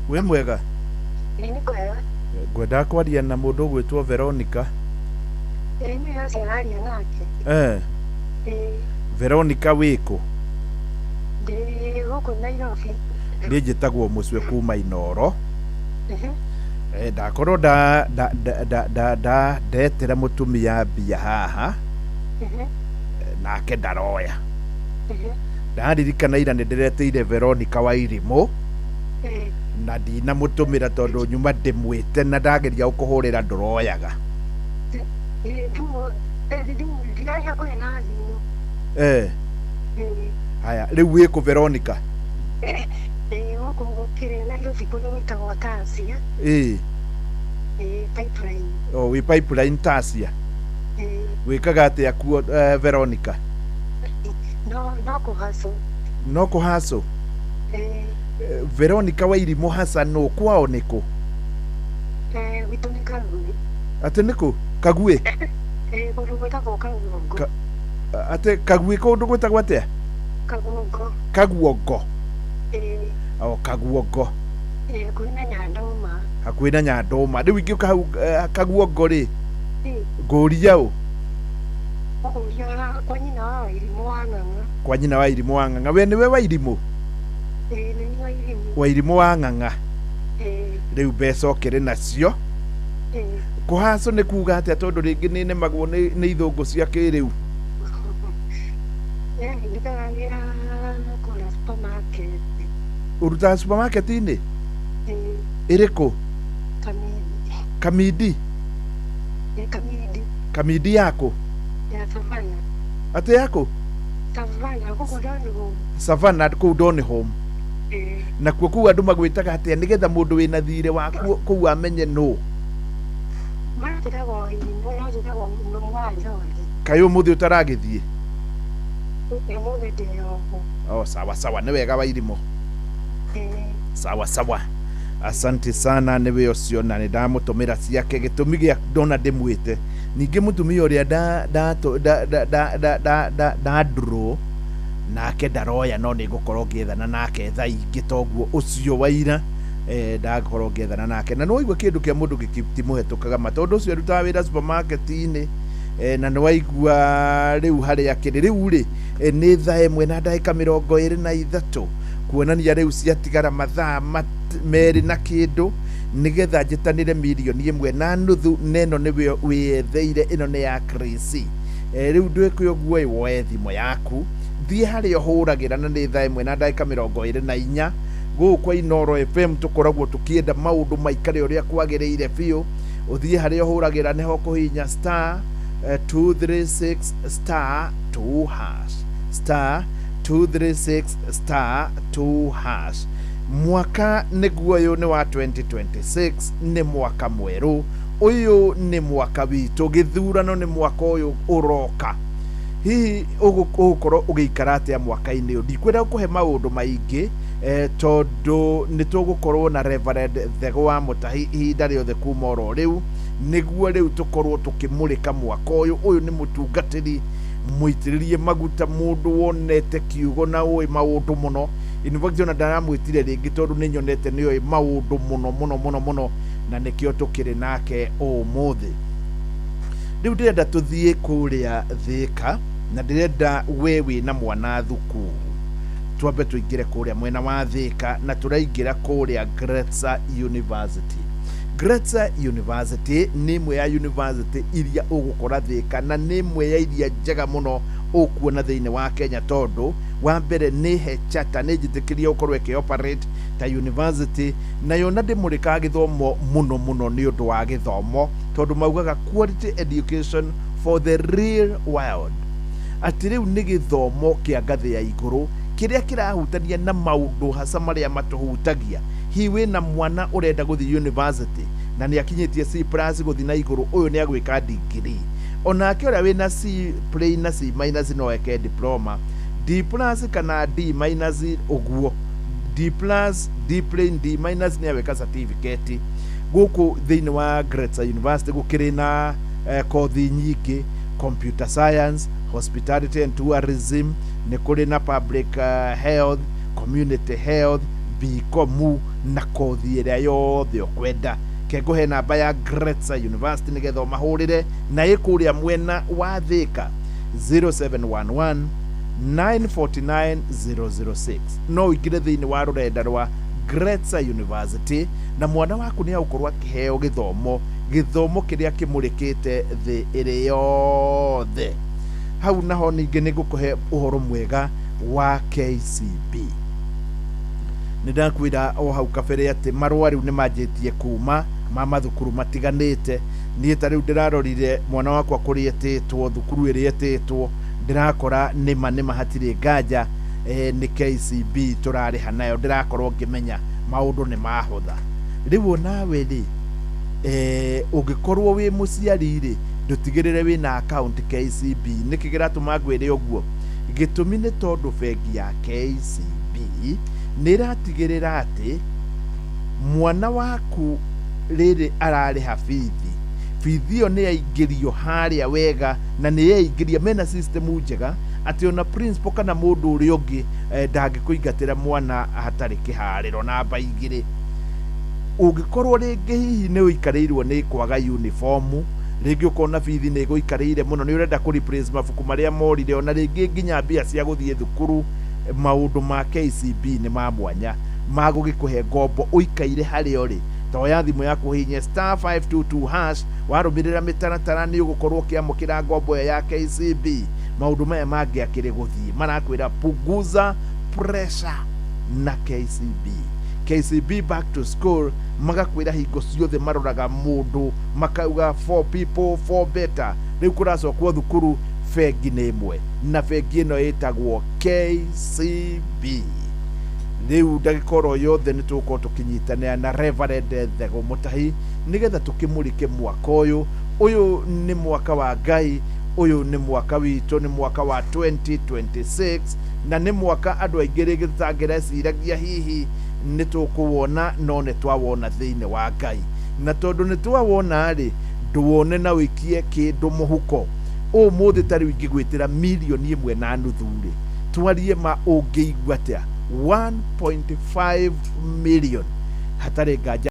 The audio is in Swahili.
we mwega Nĩ kwega. ngwenda kwaria na mũndũ gwĩtwo Veronica. Nĩ aciararia nake. Veronica wĩkũ? Ndĩ gũkũ Nairobi. Niĩ njĩtagwo Mũcwe kuma Inooro. Ndakorwo ndetera mũtumia mbia haha nake ndaroya. Ndaririkana ira nĩ ndĩreteire Veronica wa Irimũ na ndinamũtũmĩra tondũ nyuma ndĩmwĩte na ndageria gũkũhũrĩra ndũroyaga. Haya rĩu wĩkũ Veronica? Wĩ Pipeline Tasia. Wĩkaga atĩa kuo Veronica? No kũhacũ. Veronica wa Irimũ hasa no kwao nĩkũ? Atĩ nĩkũ? Kaguĩ? Atĩ Kaguĩ kũndũ gwĩtagwo atĩa? Kaguongo. Kaguongo. Hakuhĩ na Nyandũma. Rĩu ingĩũka hau Kaguongo rĩ, ngũria ũ? Kwa nyina wa Irimũ wa Ng'ang'a. We nĩwe wa Irimũ? Wa Irimũ wa Ng'ang'a. Rĩu mbeca ũkĩrĩ nacio. Kũhacũ nĩ kuga atĩa tondũ rĩngĩ nĩ nemagwo nĩ ithũngũ cia kĩrĩu? Ũrutaga supermarket-inĩ? Ĩrĩkũ? Kamidi. Kamidi yako? Atĩ yako? Savannah kũu Donholm. Nakuo kũu andũ magwĩtaga atĩa nĩgetha mũndũ wĩna thirĩ wa kũu amenye nũ? Kaĩ ũmũthĩ ũtaragĩthiĩ? Sawa sawa, nĩ wega wa Irimũ. Sawa sawa, asante sana. Nĩwe ũcio na nĩ ndamũtũmĩra ciake gĩtũmi gĩa ndona ndĩmwĩte. Ningĩ mũtumia ũrĩa ndandrũ nake ndaroya no nĩ ngũkorwo ngĩethana nake thaa ingĩ toguo ũcio wa ira ndakorwo ngĩethana nake. Na nĩ waigua kĩndũ kĩa mũndũ gĩtimũhetũkaga ma tondũ ũcio arutaga wĩra supermarket-inĩ na nĩ waigua rĩu harĩa kĩrĩ rĩu rĩ nĩ thaa 1:23 kuonania rĩu ciatigara mathaa merĩ na kĩndũ nĩgetha njĩtanĩre mirioni 1.5 neno nĩwe wĩyetheire. Ĩno nĩ ya Chris. Rĩu ndwĩke ũguo woe thimũ yaku thiĩ harĩa ũhũragĩra na nĩ thaa 1:24 gũkũ kwa Inooro FM tũkoragwo tũkĩenda maũndũ maikare ũrĩa kwagĩrĩire biũ. Ũthiĩ harĩa ũhũragĩra nĩho kũhihinya *236 *2 hash *236 *2 hash. Mwaka nĩguo ũyũ nĩ wa 2026 nĩ mwaka mwerũ. Ũyũ nĩ mwaka witũ. Gĩthurano nĩ mwaka ũyũ ũroka. Hihi ũgũkorwo ũgĩikara atĩa mwaka-inĩ ũyũ? Ndikwenda gũkũhe maũndũ maingĩ tondũ nĩ tũgũkorwo na Reverend Thego wa Mũtahi ihinda rĩothe kuma oro rĩu nĩguo rĩu tũkorwo tũkĩmũrĩka mwaka ũyũ. Ũyũ nĩ mũtungatĩri mũitĩrĩrie maguta, mũndũ wonete kiugo na ũĩ maũndũ mũno. In fact ona ndaramwĩtire rĩngĩ tondũ nĩ nyonete nĩ oĩ maũndũ mũno na nĩkĩo tũkĩrĩ nake ũmũthĩ. Rĩu ndĩrenda tũthiĩ kũrĩa Thĩka na ndĩrenda we wĩna mwana thukuru twambe tũingĩre kũrĩa mwena wa Thĩka na tũraingĩra kũrĩa Gretsa University. Gretsa University nĩ ĩmwe ya university iria ũgũkora Thĩka na nĩ ĩmwe ya iria njega mũno ũkuona thĩinĩ wa Kenya tondũ wa mbere nĩ he charter nĩ njĩtĩkĩrie gũkorwo ĩkĩoperate ta university na yona ndĩmũrĩkaga gĩthomo mũno nĩ ũndũ wa gĩthomo tondũ maugaga quality education for the real world. Atĩ rĩu nĩ gĩthomo kĩa ngathĩ ya igũrũ kĩrĩa kĩrahutania na maũndũ hasa marĩa matũhutagia. Hihi wĩna mwana ũrenda gũthiĩ university na nĩ akinyĩtie C+ gũthiĩ na igũrũ, ũyũ nĩ agwĩka degree. Onake ũrĩa wĩna C plain na C- no eke diploma. D+ kana D- ũguo. D+, D plain, D- nĩ aweka certificate. Gũkũ thĩinĩ wa Gretsa University gũkĩrĩ na kothi nyingĩ: computer science, hospitality and tourism, nĩ kũrĩ na public health, community health, BCom na kothi ĩrĩa yothe ũkwenda. Kenguhe namba ya Gretsa University nigetha ũmahũrĩre na ĩkũrĩa mwena wa Thika 0711 949 006. No ingire thĩinĩ wa rũrenda rwa Gretsa University na mwana waku nĩ agũkorwo akĩheo gĩthomo kĩrĩa kĩmũrĩkĩte thĩ ĩrĩ yothe. Hau naho ningĩ nĩ ngũkũhe ũhoro mwega wa KCB. Nĩndakwĩra o hau kabere atĩ marũa rĩu nĩ manjĩtie kuma ma mathukuru matiganĩte. Niĩ ta rĩu ndĩrarorire mwana wakwa kũrĩa etĩtwo, thukuru ĩrĩa etĩtwo, ndĩrakora nĩma hatirĩ nganja nĩ KCB tũrarĩha nayo. Ndĩrakorwo ngĩmenya maũndũ nĩ mahũtha. Rĩu nawe rĩ, ũngĩkorwo wĩ mũciari rĩ, ndũtigĩrĩre wĩna account KCB. Nĩkĩ kĩratũma ngwĩre ũguo? Gĩtũmi nĩ tondũ bengi ya KCB nĩ ĩratigĩrĩra atĩ mwana waku rĩrĩ ararĩha bithi ĩyo nĩ yaingĩrio harĩa wega, na nĩ yaingĩria mena system njega atĩ ona principal kana mũndũ ũrĩa ũngĩ ndangĩkũingatĩra mwana hatarĩ kĩharĩro. Namba igĩrĩ, ũngĩkorwo rĩngĩ hihi nĩ ũikarĩirwo nĩ kwaga uniform, rĩngĩ ũkona bithi nĩ ĩgũikarĩire mũno, nĩ ũrenda kũ replace mabuku marĩa morire, ona rĩngĩ nginya mbia cia gũthiĩ thukuru, maũndũ ma KCB nĩ ma mwanya magũgĩkũhe ngombo ũikaire harĩa ũrĩ. Toya thimũ yaku hihinye *522# warũmĩrĩra mĩtaratara nĩ ũgũkorwo ũkĩamũkĩra ngombo ya KCB. Maũndũ maya mangĩ akĩrĩ gũthiĩ marakwĩra punguza pressure na KCB. KCB back to school magakwĩra hingo ciothe maroraga mũndũ, makauga for people for better. Rĩu kũracokwo thukuru, bengi nĩ ĩmwe na bengi ĩno ĩtagwo KCB. Rĩu ndagĩka oro yothe nĩ tũgũkorwo tũkĩnyitanĩra na Reverend Thego Mũtahi nĩgetha tũkĩmũrĩke mwaka ũyũ. Ũyũ nĩ mwaka wa Ngai, ũyũ nĩ mwaka witũ, nĩ mwaka wa 2026 na nĩ mwaka andũ aingĩ rĩngĩ tũtangĩreciragia hihi nĩ tũkũwona, no nĩ twawona thĩinĩ wa Ngai. Na tondũ nĩ twawona rĩ, ndũwone na wĩkie kĩndũ mũhuko. Ũmũthĩ ta rĩu ingĩgwĩtĩra mirioni 1.5 rĩ, twarie ma ũngĩigua atĩa 1.5 million hatarĩ nganja.